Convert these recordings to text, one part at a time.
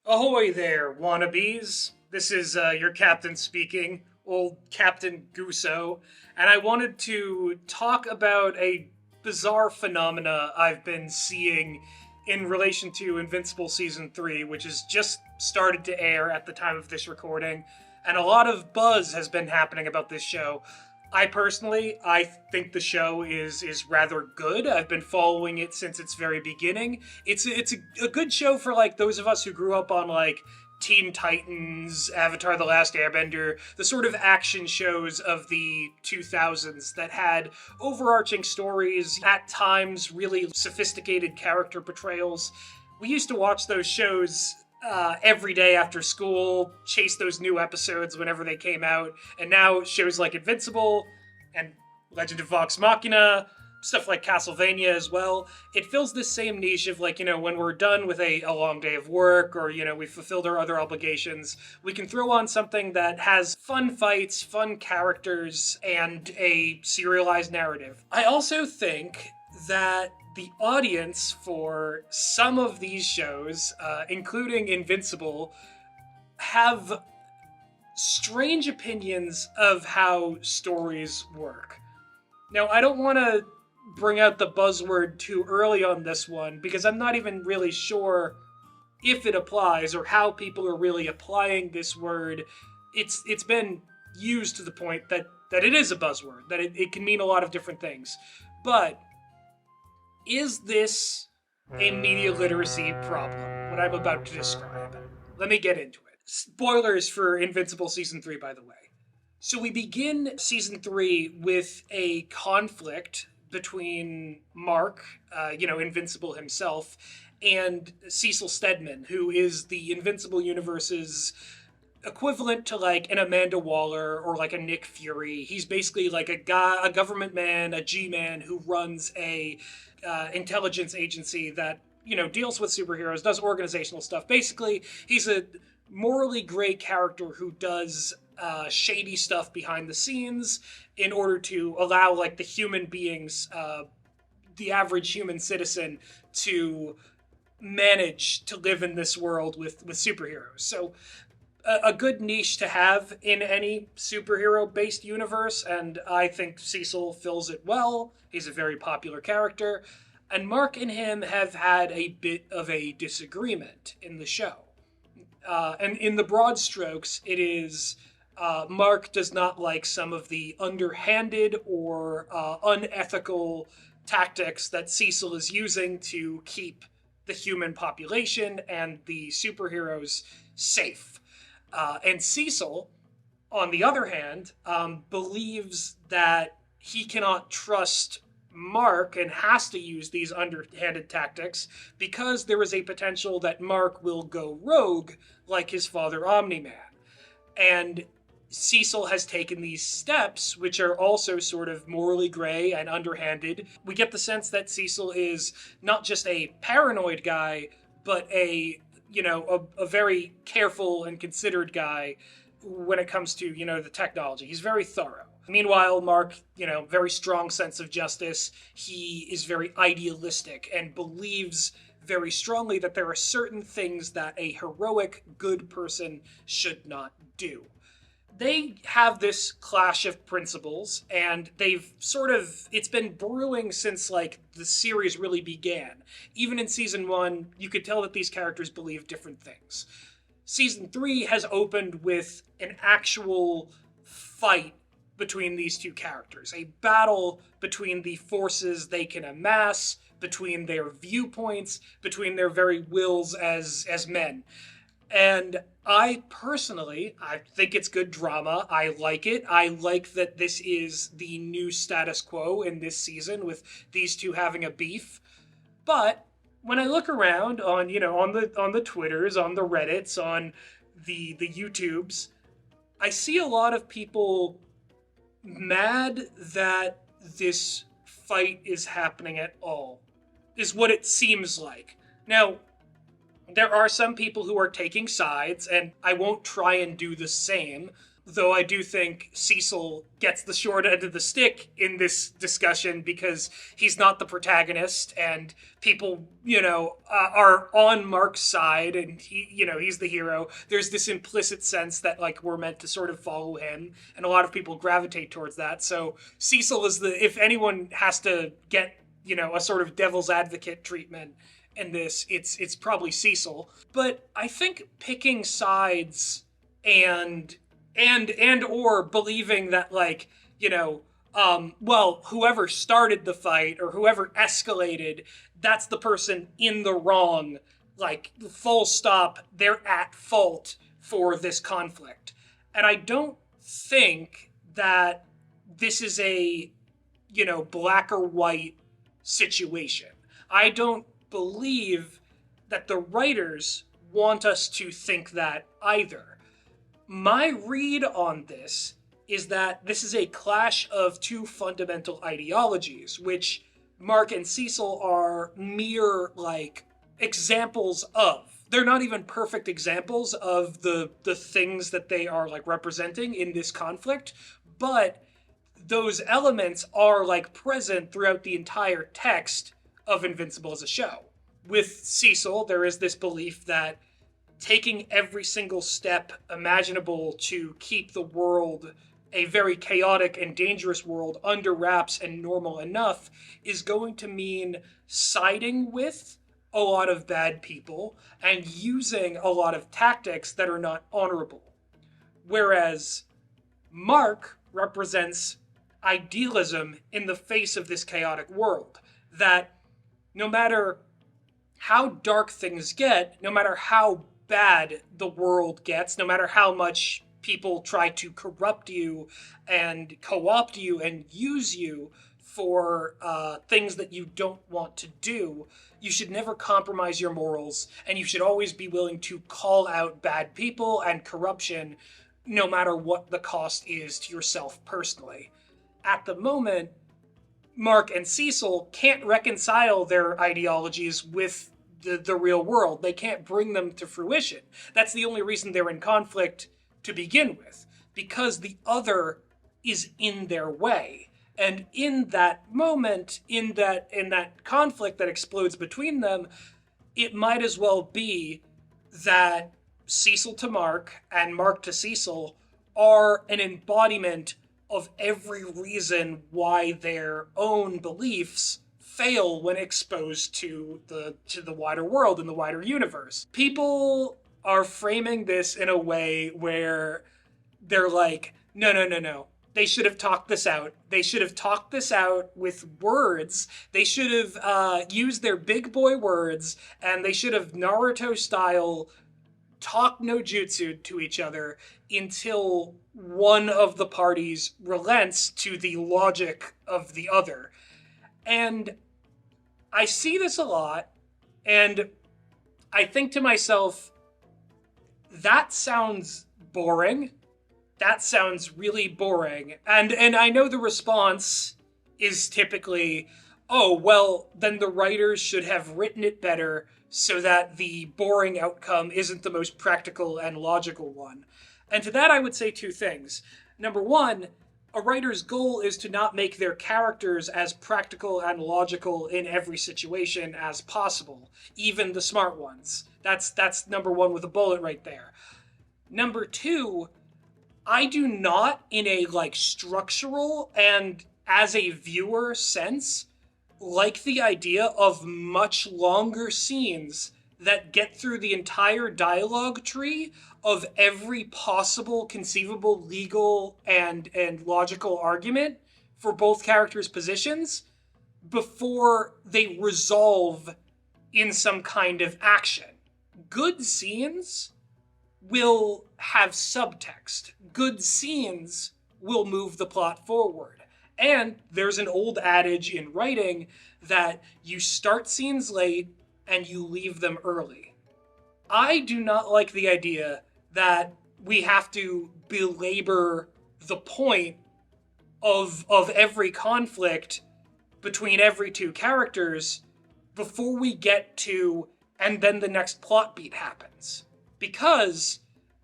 Ahoy there, wannabes. This is your captain speaking, old Captain Guso, and I wanted to talk about a bizarre phenomena I've been seeing in relation to Invincible Season 3, which has just started to air at the time of this recording, and a lot of buzz has been happening about this show. I think the show is rather good. I've been following it since its very beginning. It's a good show for like those of us who grew up on like Teen Titans, Avatar: The Last Airbender, the sort of action shows of the 2000s that had overarching stories, at times really sophisticated character portrayals. We used to watch those shows every day after school, chase those new episodes whenever they came out, and now shows like Invincible and Legend of Vox Machina, stuff like Castlevania as well, it fills this same niche of like, when we're done with a long day of work or, we've fulfilled our other obligations, we can throw on something that has fun fights, fun characters, and a serialized narrative. I also think that the audience for some of these shows, including Invincible, have strange opinions of how stories work. Now, I don't want to bring out the buzzword too early on this one because I'm not even really sure if it applies or how people are really applying this word. It's been used to the point that it is a buzzword, that it can mean a lot of different things. But is this a media literacy problem, what I'm about to describe? Let me get into it. Spoilers for Invincible Season 3, by the way. So we begin Season 3 with a conflict between Mark, Invincible himself, and Cecil Stedman, who is the Invincible universe's equivalent to like an Amanda Waller or like a Nick Fury. He's basically like a government man, a G-man who runs a intelligence agency that deals with superheroes, does organizational stuff. Basically, he's a morally gray character who does shady stuff behind the scenes in order to allow like the human beings, the average human citizen, to manage to live in this world with superheroes. So a good niche to have in any superhero-based universe, and I think Cecil fills it well. He's a very popular character, and Mark and him have had a bit of a disagreement in the show. And in the broad strokes, it is Mark does not like some of the underhanded or unethical tactics that Cecil is using to keep the human population and the superheroes safe. And Cecil, on the other hand, believes that he cannot trust Mark and has to use these underhanded tactics because there is a potential that Mark will go rogue like his father Omni-Man. And Cecil has taken these steps, which are also sort of morally gray and underhanded. We get the sense that Cecil is not just a paranoid guy, but a very careful and considered guy when it comes to, the technology. He's very thorough. Meanwhile, Mark, very strong sense of justice. He is very idealistic and believes very strongly that there are certain things that a heroic, good person should not do. They have this clash of principles, and it's been brewing since, like, the series really began. Even in Season 1, you could tell that these characters believe different things. Season 3 has opened with an actual fight between these two characters, a battle between the forces they can amass, between their viewpoints, between their very wills as men. And I think it's good drama. I like it. I like that this is the new status quo in this season with these two having a beef. But when I look around on, on the Twitters, on the Reddits, on the YouTubes, I see a lot of people mad that this fight is happening at all, is what it seems like. Now, there are some people who are taking sides, and I won't try and do the same, though I do think Cecil gets the short end of the stick in this discussion because he's not the protagonist, and people, are on Mark's side, and he's the hero. There's this implicit sense that like we're meant to sort of follow him, and a lot of people gravitate towards that. So Cecil is if anyone has to get, a sort of devil's advocate treatment in this, it's probably Cecil. But I think picking sides and or believing that like, whoever started the fight or whoever escalated, that's the person in the wrong, like full stop, they're at fault for this conflict. And I don't think that this is a, black or white situation. I don't believe that the writers want us to think that either. My read on this is that this is a clash of two fundamental ideologies, which Mark and Cecil are mere, like, examples of. They're not even perfect examples of the things that they are, like, representing in this conflict, but those elements are, like, present throughout the entire text of Invincible as a show. With Cecil, there is this belief that taking every single step imaginable to keep the world, a very chaotic and dangerous world, under wraps and normal enough is going to mean siding with a lot of bad people and using a lot of tactics that are not honorable. Whereas Mark represents idealism in the face of this chaotic world, that no matter how dark things get, no matter how bad the world gets, no matter how much people try to corrupt you and co-opt you and use you for things that you don't want to do, you should never compromise your morals, and you should always be willing to call out bad people and corruption, no matter what the cost is to yourself personally. At the moment, Mark and Cecil can't reconcile their ideologies with the real world. They can't bring them to fruition. That's the only reason they're in conflict to begin with, because the other is in their way. And in that moment, in that conflict that explodes between them, it might as well be that Cecil to Mark and Mark to Cecil are an embodiment of every reason why their own beliefs fail when exposed to the wider world and the wider universe. People are framing this in a way where they're like, no. They should have talked this out. They should have talked this out with words. They should have used their big boy words, and they should have Naruto-style talk no jutsu to each other until one of the parties relents to the logic of the other. And I see this a lot, and I think to myself, that sounds boring. That sounds really boring. And I know the response is typically, oh, well, then the writers should have written it better so that the boring outcome isn't the most practical and logical one. And to that I would say two things. Number one, a writer's goal is to not make their characters as practical and logical in every situation as possible, even the smart ones. That's number one with a bullet right there. Number two, I do not, in a structural and as a viewer sense, like the idea of much longer scenes that get through the entire dialogue tree of every possible conceivable legal and logical argument for both characters' positions before they resolve in some kind of action. Good scenes will have subtext. Good scenes will move the plot forward. And there's an old adage in writing that you start scenes late and you leave them early. I do not like the idea that we have to belabor the point of every conflict between every two characters before we get to, and then the next plot beat happens. Because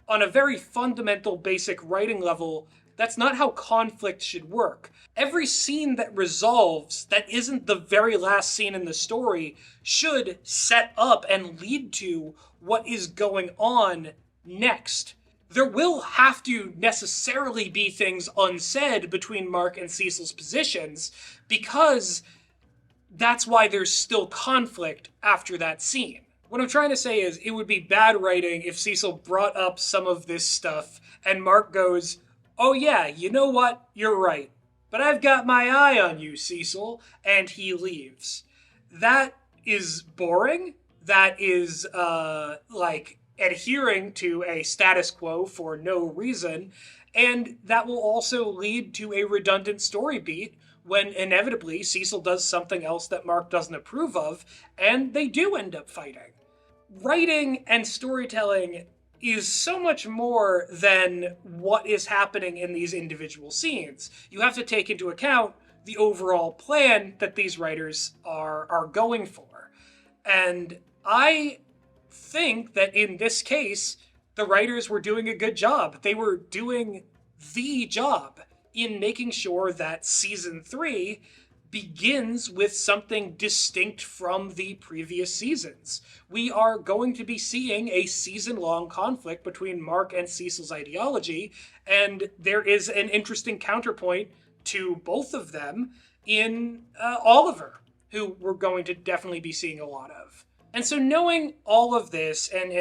on a very fundamental, basic writing level, that's not how conflict should work. Every scene that resolves that isn't the very last scene in the story should set up and lead to what is going on next. There will have to necessarily be things unsaid between Mark and Cecil's positions because that's why there's still conflict after that scene. What I'm trying to say is it would be bad writing if Cecil brought up some of this stuff and Mark goes, "Oh yeah, you know what? You're right. But I've got my eye on you, Cecil," and he leaves. That is boring. That is like adhering to a status quo for no reason, and that will also lead to a redundant story beat when inevitably Cecil does something else that Mark doesn't approve of, and they do end up fighting. Writing and storytelling is so much more than what is happening in these individual scenes. You have to take into account the overall plan that these writers are going for. And I think that in this case, the writers were doing a good job. They were doing the job in making sure that season 3 begins with something distinct from the previous seasons. We are going to be seeing a season-long conflict between Mark and Cecil's ideology, and there is an interesting counterpoint to both of them in Oliver, who we're going to definitely be seeing a lot of. And so knowing all of this and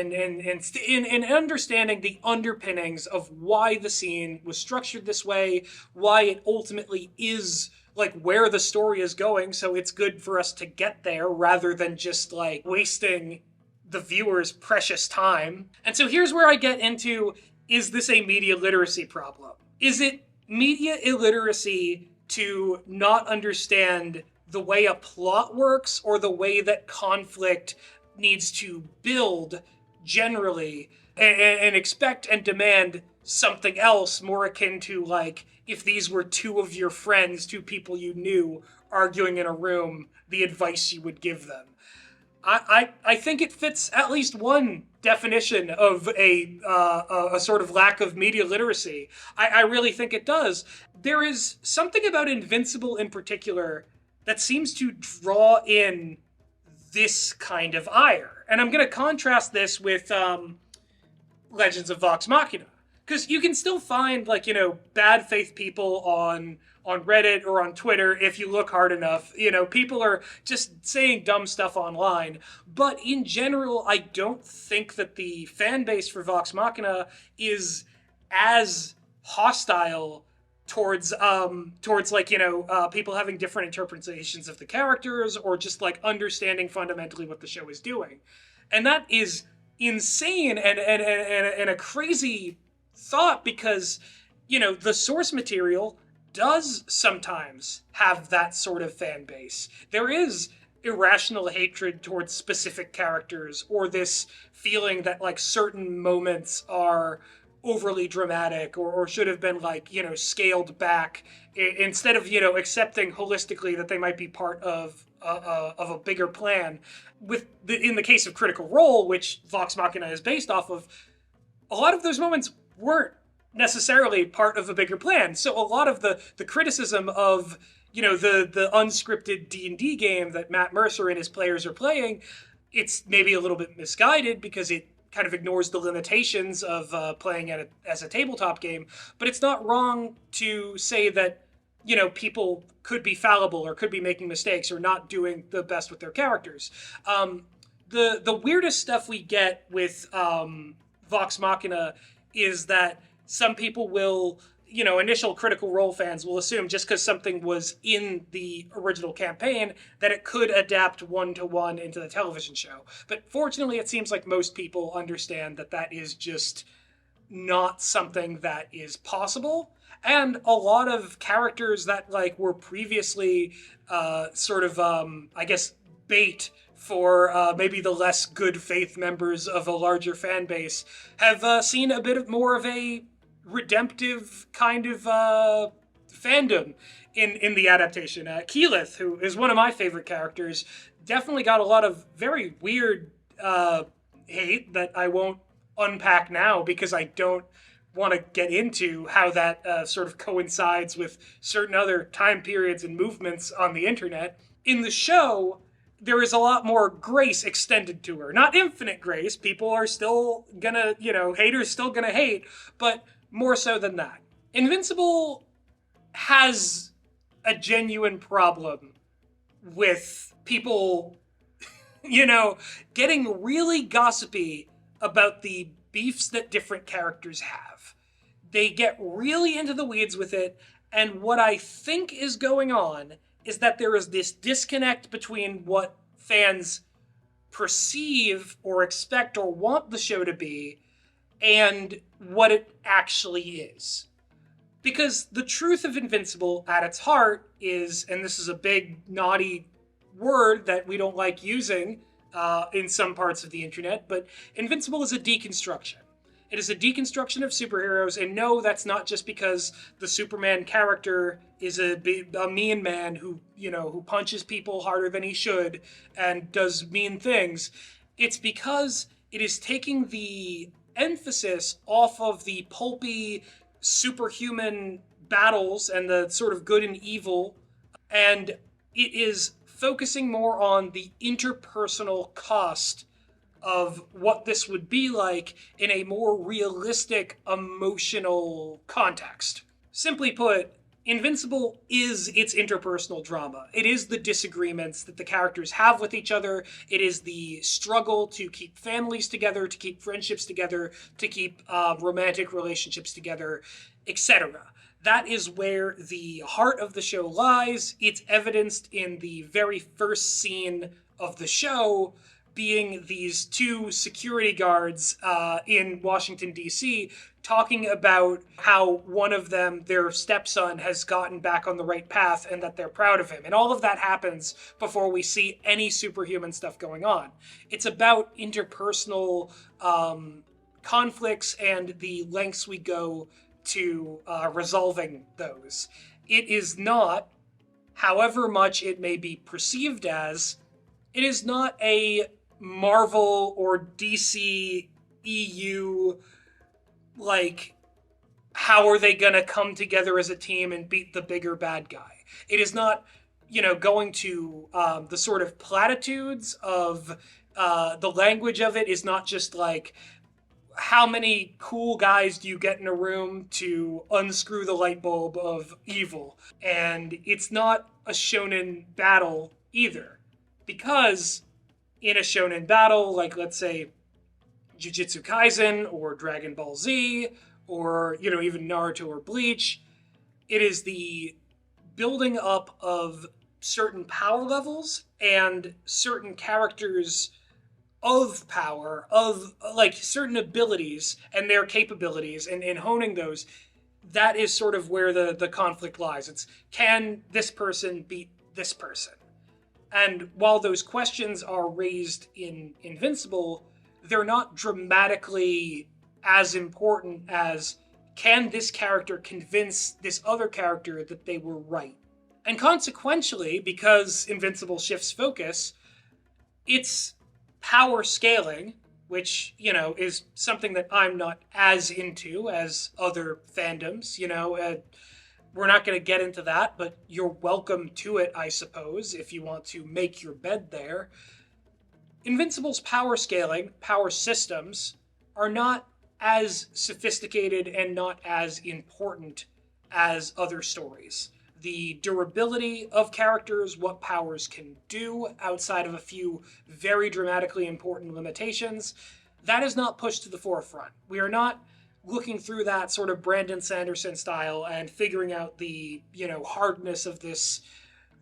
understanding the underpinnings of why the scene was structured this way, why it ultimately is like where the story is going, so it's good for us to get there rather than just like wasting the viewer's precious time. And so here's where I get into, is this a media literacy problem? Is it media illiteracy to not understand the way a plot works or the way that conflict needs to build generally and expect and demand something else more akin to like if these were two of your friends, two people you knew arguing in a room, the advice you would give them? I think it fits at least one definition of a sort of lack of media literacy. I really think it does. There is something about Invincible in particular that seems to draw in this kind of ire. And I'm going to contrast this with Legends of Vox Machina. Because you can still find, like, you know, bad faith people on Reddit or on Twitter if you look hard enough. You know, people are just saying dumb stuff online. But in general, I don't think that the fan base for Vox Machina is as hostile towards like, you know, people having different interpretations of the characters or just like understanding fundamentally what the show is doing. And that is insane and a crazy thought because, you know, the source material does sometimes have that sort of fan base. There is irrational hatred towards specific characters or this feeling that like certain moments are overly dramatic or should have been like, you know, scaled back instead of, you know, accepting holistically that they might be part of a bigger plan. In the case of Critical Role, which Vox Machina is based off of, a lot of those moments weren't necessarily part of a bigger plan. So a lot of the criticism of, you know, the unscripted D&D game that Matt Mercer and his players are playing, it's maybe a little bit misguided because it kind of ignores the limitations of playing as a tabletop game. But it's not wrong to say that, you know, people could be fallible or could be making mistakes or not doing the best with their characters. The weirdest stuff we get with Vox Machina is that some people will, you know, initial Critical Role fans will assume just because something was in the original campaign that it could adapt one-to-one into the television show. But fortunately, it seems like most people understand that that is just not something that is possible. And a lot of characters that like were previously sort of, I guess, bait for maybe the less good faith members of a larger fan base have seen a bit more of a redemptive kind of fandom in the adaptation. Keyleth, who is one of my favorite characters, definitely got a lot of very weird hate that I won't unpack now because I don't want to get into how that sort of coincides with certain other time periods and movements on the internet. In the show, there is a lot more grace extended to her. Not infinite grace. People are still gonna, haters still gonna hate, but more so than that. Invincible has a genuine problem with people, getting really gossipy about the beefs that different characters have. They get really into the weeds with it, and what I think is going on is that there is this disconnect between what fans perceive or expect or want the show to be and what it actually is. Because the truth of Invincible at its heart is, and this is a big naughty word that we don't like using in some parts of the internet, but Invincible is a deconstruction. It is a deconstruction of superheroes, and no, that's not just because the Superman character is a mean man who punches people harder than he should and does mean things. It's because it is taking the emphasis off of the pulpy superhuman battles and the sort of good and evil, and it is focusing more on the interpersonal cost of what this would be like in a more realistic emotional context. Simply put, Invincible is its interpersonal drama. It is the disagreements that the characters have with each other. It is the struggle to keep families together, to keep friendships together, to keep romantic relationships together, etc. That is where the heart of the show lies. It's evidenced in the very first scene of the show, being these two security guards in Washington, D.C., talking about how one of them, their stepson, has gotten back on the right path and that they're proud of him. And all of that happens before we see any superhuman stuff going on. It's about interpersonal conflicts and the lengths we go to resolving those. It is not, however much it may be perceived as, it is not a Marvel or DC EU, like, how are they going to come together as a team and beat the bigger bad guy? It is not, going to the sort of platitudes of the language of it is not just like, how many cool guys do you get in a room to unscrew the light bulb of evil? And it's not a shonen battle either. Because in a shonen battle, like let's say Jujutsu Kaisen or Dragon Ball Z or, even Naruto or Bleach, it is the building up of certain power levels and certain characters of power, of like certain abilities and their capabilities, and honing those. That is sort of where the conflict lies. It's, can this person beat this person? And while those questions are raised in Invincible, they're not dramatically as important as, can this character convince this other character that they were right? And consequentially, because Invincible shifts focus, it's power scaling, which, is something that I'm not as into as other fandoms, we're not going to get into that, but you're welcome to it, I suppose, if you want to make your bed there. Invincible's power scaling, power systems, are not as sophisticated and not as important as other stories. The durability of characters, what powers can do outside of a few very dramatically important limitations, that is not pushed to the forefront. We are not looking through that sort of Brandon Sanderson style and figuring out the, hardness of this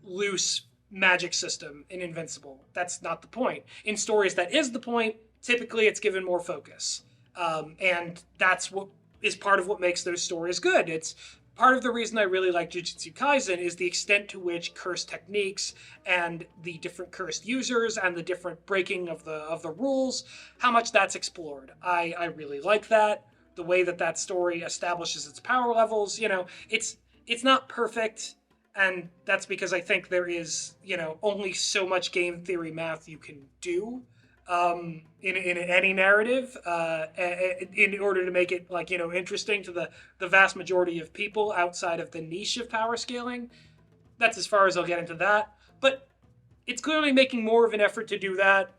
loose magic system in Invincible. That's not the point. In stories that is the point, typically it's given more focus. And that's what is part of what makes those stories good. It's part of the reason I really like Jujutsu Kaisen is the extent to which cursed techniques and the different cursed users and the different breaking of the rules, how much that's explored. I really like that. The way that story establishes its power levels, it's not perfect, and that's because I think there is, only so much game theory math you can do. in any narrative, in order to make it like interesting to the vast majority of people outside of the niche of power scaling. That's as far as I'll get into that. But it's clearly making more of an effort to do that,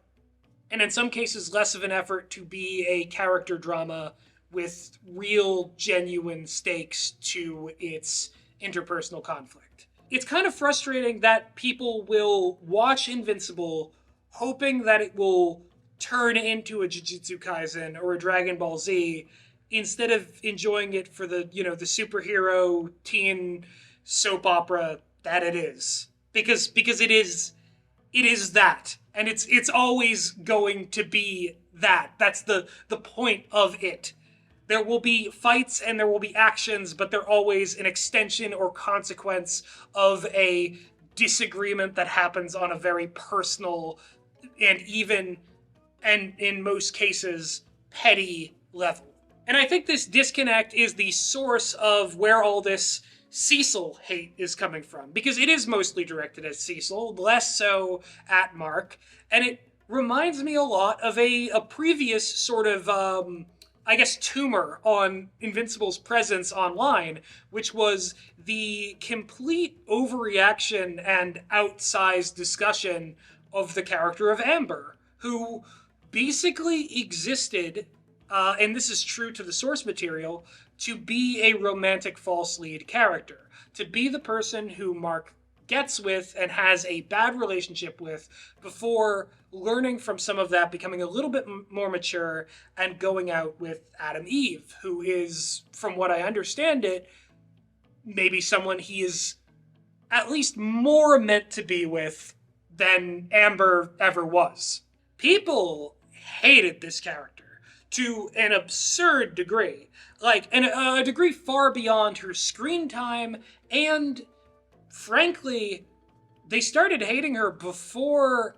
and in some cases less of an effort to be a character drama with real, genuine stakes to its interpersonal conflict. It's kind of frustrating that people will watch Invincible hoping that it will turn into a Jujutsu Kaisen or a Dragon Ball Z instead of enjoying it for the superhero teen soap opera that it is. Because it is that. And it's always going to be that. That's the point of it. There will be fights and there will be actions, but they're always an extension or consequence of a disagreement that happens on a very personal and even, and in most cases, petty level. And I think this disconnect is the source of where all this Cecil hate is coming from, because it is mostly directed at Cecil, less so at Mark, and it reminds me a lot of a previous sort of, tumor on Invincible's presence online, which was the complete overreaction and outsized discussion of the character of Amber, who basically existed, and this is true to the source material, to be a romantic false lead character, to be the person who Mark gets with and has a bad relationship with before learning from some of that, becoming a little bit more mature, and going out with Adam Eve, who is, from what I understand it, maybe someone he is at least more meant to be with than Amber ever was. People hated this character to an absurd degree. Like, a degree far beyond her screen time, and frankly, they started hating her before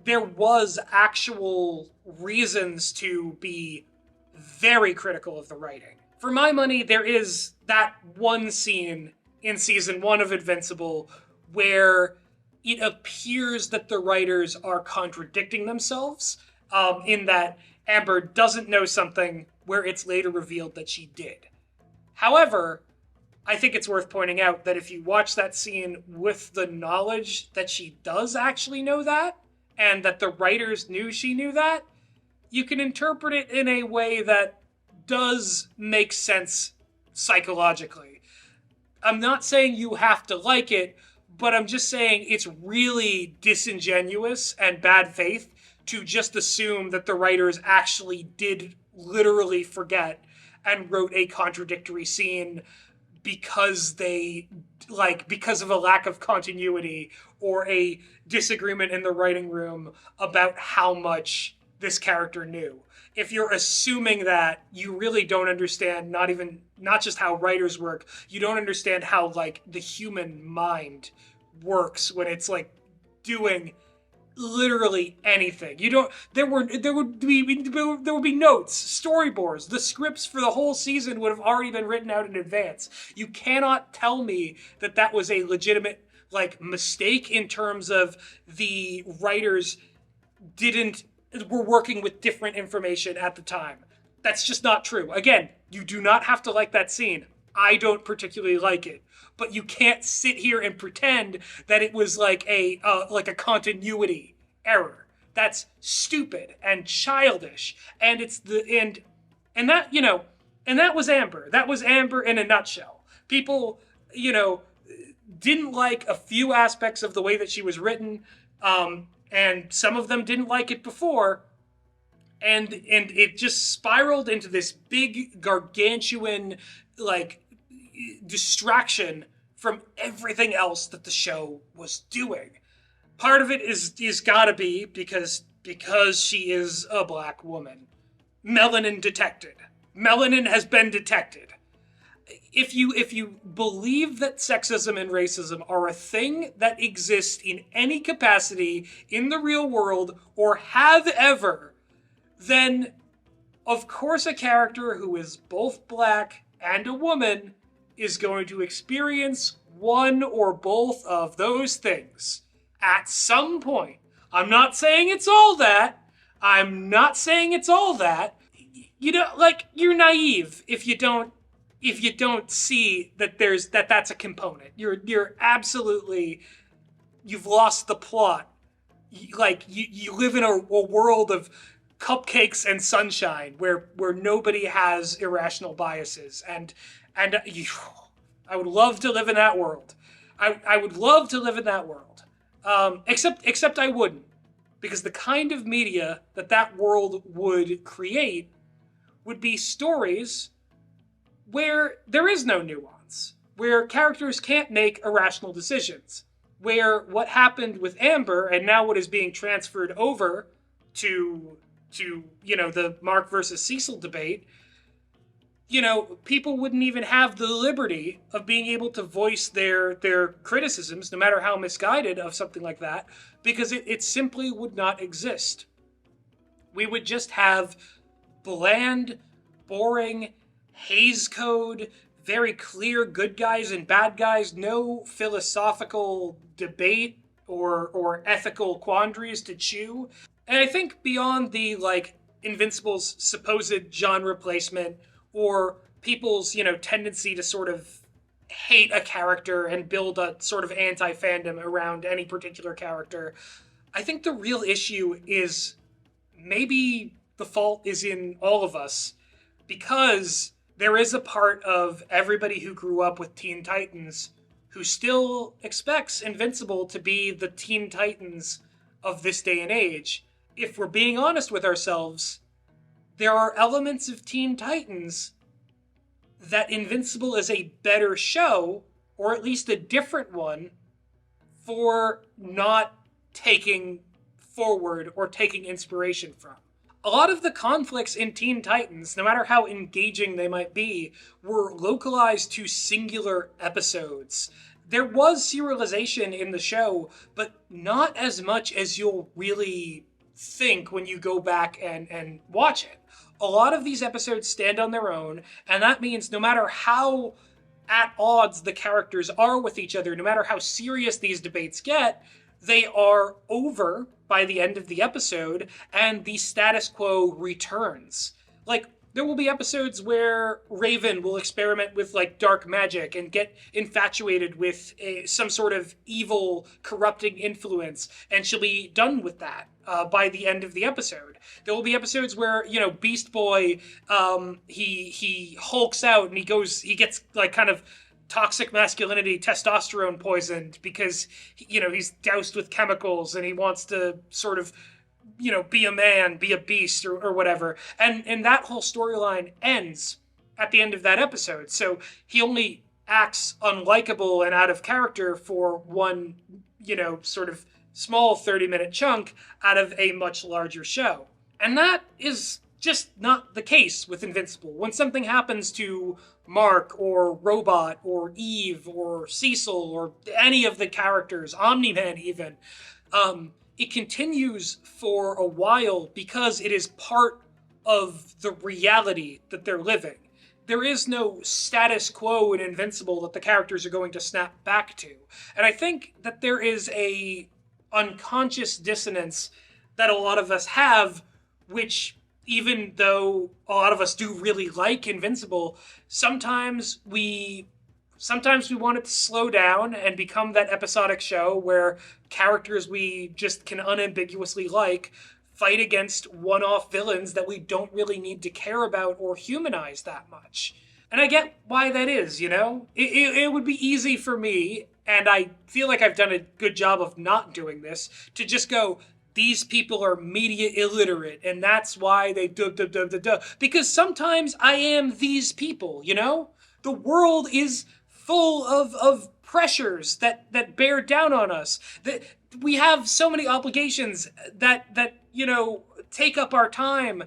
there was actual reasons to be very critical of the writing. For my money, there is that one scene in season 1 of Invincible where it appears that the writers are contradicting themselves, in that Amber doesn't know something where it's later revealed that she did. However, I think it's worth pointing out that if you watch that scene with the knowledge that she does actually know that, and that the writers knew she knew that, you can interpret it in a way that does make sense psychologically. I'm not saying you have to like it, but I'm just saying it's really disingenuous and bad faith to just assume that the writers actually did literally forget and wrote a contradictory scene because of a lack of continuity or a disagreement in the writing room about how much this character knew. If you're assuming that, you really don't understand not just how writers work, you don't understand how the human mind works when it's doing literally anything. There would be notes, storyboards, the scripts for the whole season would have already been written out in advance. You cannot tell me that was a legitimate mistake in terms of the writers were working with different information at the time. That's just not true. Again, you do not have to like that scene. I don't particularly like it. But you can't sit here and pretend that it was a continuity error. That's stupid and childish. And and that was Amber. That was Amber in a nutshell. People, didn't like a few aspects of the way that she was written, and some of them didn't like it before, and it just spiraled into this big gargantuan distraction from everything else that the show was doing. Part of it is gotta be because she is a black woman. Melanin detected. Melanin has been detected. If you believe that sexism and racism are a thing that exists in any capacity in the real world or have ever, then of course a character who is both black and a woman is going to experience one or both of those things at some point. I'm not saying it's all that. I'm not saying it's all that. You know, like, you're naive if you don't see that that's a component. You're absolutely, you've lost the plot. Like, you live in a world of cupcakes and sunshine where nobody has irrational biases, and I would love to live in that world. I would love to live in that world. Except I wouldn't, because the kind of media that world would create would be stories where there is no nuance, where characters can't make irrational decisions, where what happened with Amber and now what is being transferred over to the Mark versus Cecil debate, people wouldn't even have the liberty of being able to voice their criticisms, no matter how misguided, of something like that, because it simply would not exist. We would just have bland, boring, Hays Code, very clear good guys and bad guys, no philosophical debate or ethical quandaries to chew. And I think beyond the, like, Invincible's supposed genre placement, or people's, tendency to sort of hate a character and build a sort of anti-fandom around any particular character, I think the real issue is maybe the fault is in all of us, because there is a part of everybody who grew up with Teen Titans who still expects Invincible to be the Teen Titans of this day and age. If we're being honest with ourselves, there are elements of Teen Titans that Invincible is a better show, or at least a different one, for not taking forward or taking inspiration from. A lot of the conflicts in Teen Titans, no matter how engaging they might be, were localized to singular episodes. There was serialization in the show, but not as much as you'll really think when you go back and watch it. A lot of these episodes stand on their own, and that means no matter how at odds the characters are with each other, no matter how serious these debates get, they are over by the end of the episode, and the status quo returns. Like, there will be episodes where Raven will experiment with, like, dark magic and get infatuated with some sort of evil, corrupting influence, and she'll be done with that by the end of the episode. There will be episodes where, Beast Boy, he hulks out and he gets, like, kind of toxic masculinity, testosterone poisoned, because, he's doused with chemicals and he wants to sort of, be a man, be a beast, or whatever. And that whole storyline ends at the end of that episode. So he only acts unlikable and out of character for one, sort of small 30-minute chunk out of a much larger show. And that is just not the case with Invincible. When something happens to Mark or Robot or Eve or Cecil or any of the characters, Omni-Man even, it continues for a while because it is part of the reality that they're living. There is no status quo in Invincible that the characters are going to snap back to. And I think that there is a unconscious dissonance that a lot of us have, which, even though a lot of us do really like Invincible, sometimes we want it to slow down and become that episodic show where characters we just can unambiguously like fight against one-off villains that we don't really need to care about or humanize that much. And I get why that is, It would be easy for me, and I feel like I've done a good job of not doing this, to just go, these people are media illiterate, and that's why they because sometimes I am these people, The world is full of pressures that bear down on us. That we have so many obligations that take up our time.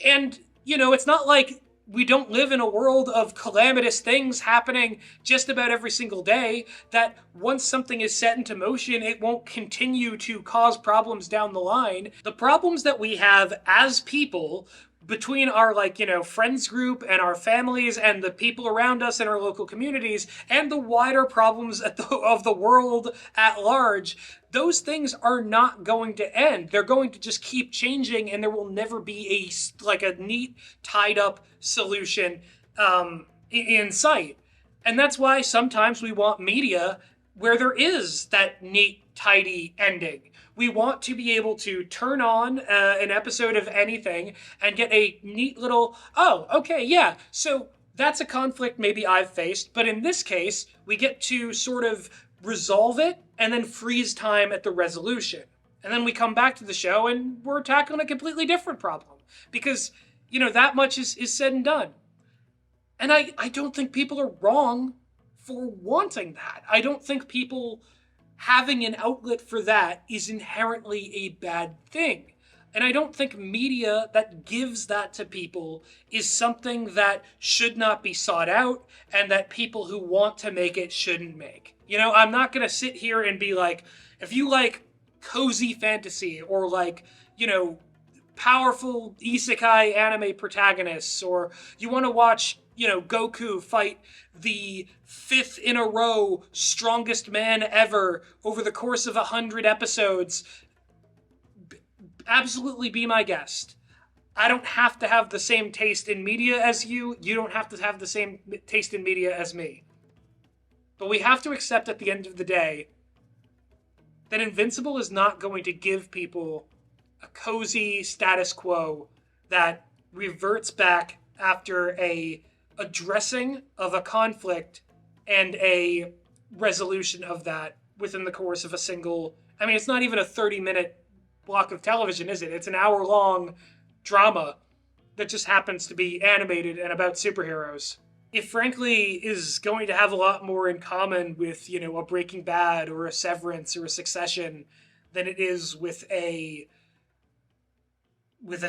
And, it's not like we don't live in a world of calamitous things happening just about every single day, that once something is set into motion, it won't continue to cause problems down the line. The problems that we have as people between our, like, friends group and our families and the people around us in our local communities and the wider problems of the world at large, those things are not going to end. They're going to just keep changing, and there will never be a neat, tied up solution in sight. And that's why sometimes we want media where there is that neat, tidy ending. We want to be able to turn on an episode of anything and get a neat little, oh, okay, yeah, so that's a conflict maybe I've faced, but in this case, we get to sort of resolve it and then freeze time at the resolution. And then we come back to the show and we're tackling a completely different problem because, that much is said and done. And I don't think people are wrong for wanting that. I don't think people having an outlet for that is inherently a bad thing. And I don't think media that gives that to people is something that should not be sought out and that people who want to make it shouldn't make. I'm not going to sit here and be like, if you like cozy fantasy or like, powerful isekai anime protagonists, or you want to watch Goku fight the 5th in a row strongest man ever over the course of 100 episodes, absolutely be my guest. I don't have to have the same taste in media as you. You don't have to have the same taste in media as me. But we have to accept at the end of the day that Invincible is not going to give people a cozy status quo that reverts back after a addressing of a conflict and a resolution of that within the course of a single... it's not even a 30-minute block of television, is it? It's an hour-long drama that just happens to be animated and about superheroes. It frankly is going to have a lot more in common with, a Breaking Bad or a Severance or a Succession than it is with a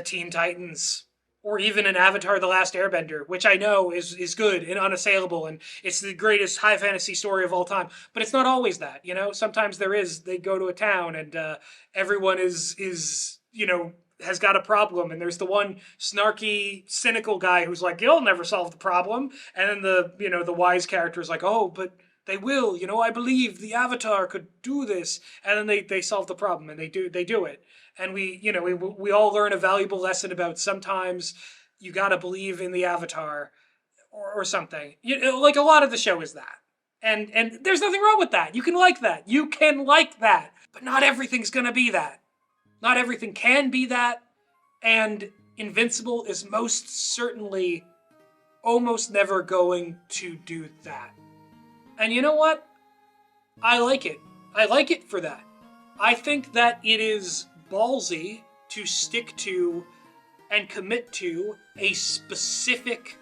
Teen Titans or even an Avatar: The Last Airbender, which I know is good and unassailable, and it's the greatest high fantasy story of all time. But it's not always that, Sometimes they go to a town and everyone is has got a problem, and there's the one snarky, cynical guy who's like, you'll never solve the problem. And then the wise character is like, oh, but they will, I believe the Avatar could do this. And then they solve the problem, and they do it. And we all learn a valuable lesson about sometimes you gotta believe in the Avatar or something. Like a lot of the show is that. And there's nothing wrong with that. You can like that. You can like that. But not everything's gonna be that. Not everything can be that. And Invincible is most certainly almost never going to do that. And you know what? I like it. I like it for that. I think that it is ballsy to stick to and commit to a specific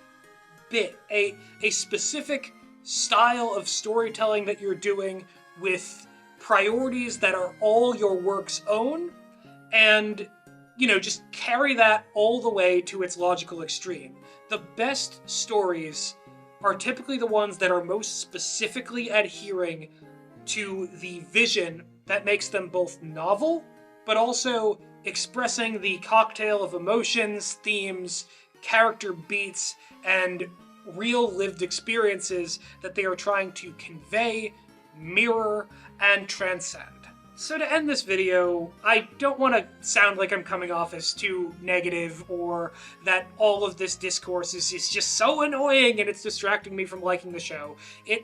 bit, a specific style of storytelling that you're doing with priorities that are all your work's own, and just carry that all the way to its logical extreme. The best stories are typically the ones that are most specifically adhering to the vision that makes them both novel, but also expressing the cocktail of emotions, themes, character beats, and real lived experiences that they are trying to convey, mirror, and transcend. So to end this video, I don't want to sound like I'm coming off as too negative or that all of this discourse is just so annoying and it's distracting me from liking the show. It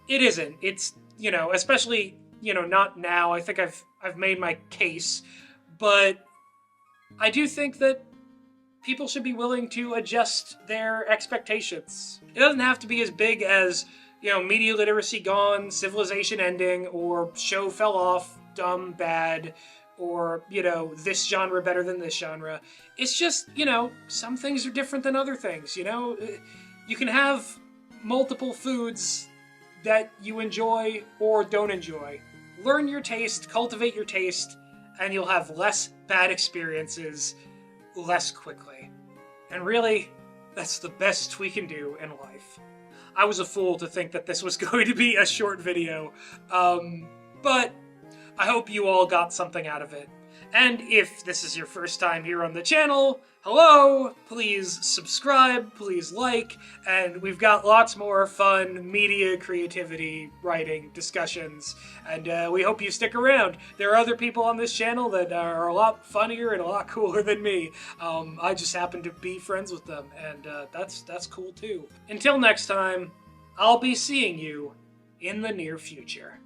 isn't. It's, especially, not now. I think I've made my case, but I do think that people should be willing to adjust their expectations. It doesn't have to be as big as, media literacy gone, civilization ending, or show fell off, dumb, bad, or, this genre better than this genre. It's just, some things are different than other things, You can have multiple foods that you enjoy or don't enjoy. Learn your taste, cultivate your taste, and you'll have less bad experiences less quickly. And really, that's the best we can do in life. I was a fool to think that this was going to be a short video, but I hope you all got something out of it. And if this is your first time here on the channel, hello! Please subscribe, please like, and we've got lots more fun media, creativity, writing, discussions, and we hope you stick around. There are other people on this channel that are a lot funnier and a lot cooler than me. I just happen to be friends with them, and that's cool too. Until next time, I'll be seeing you in the near future.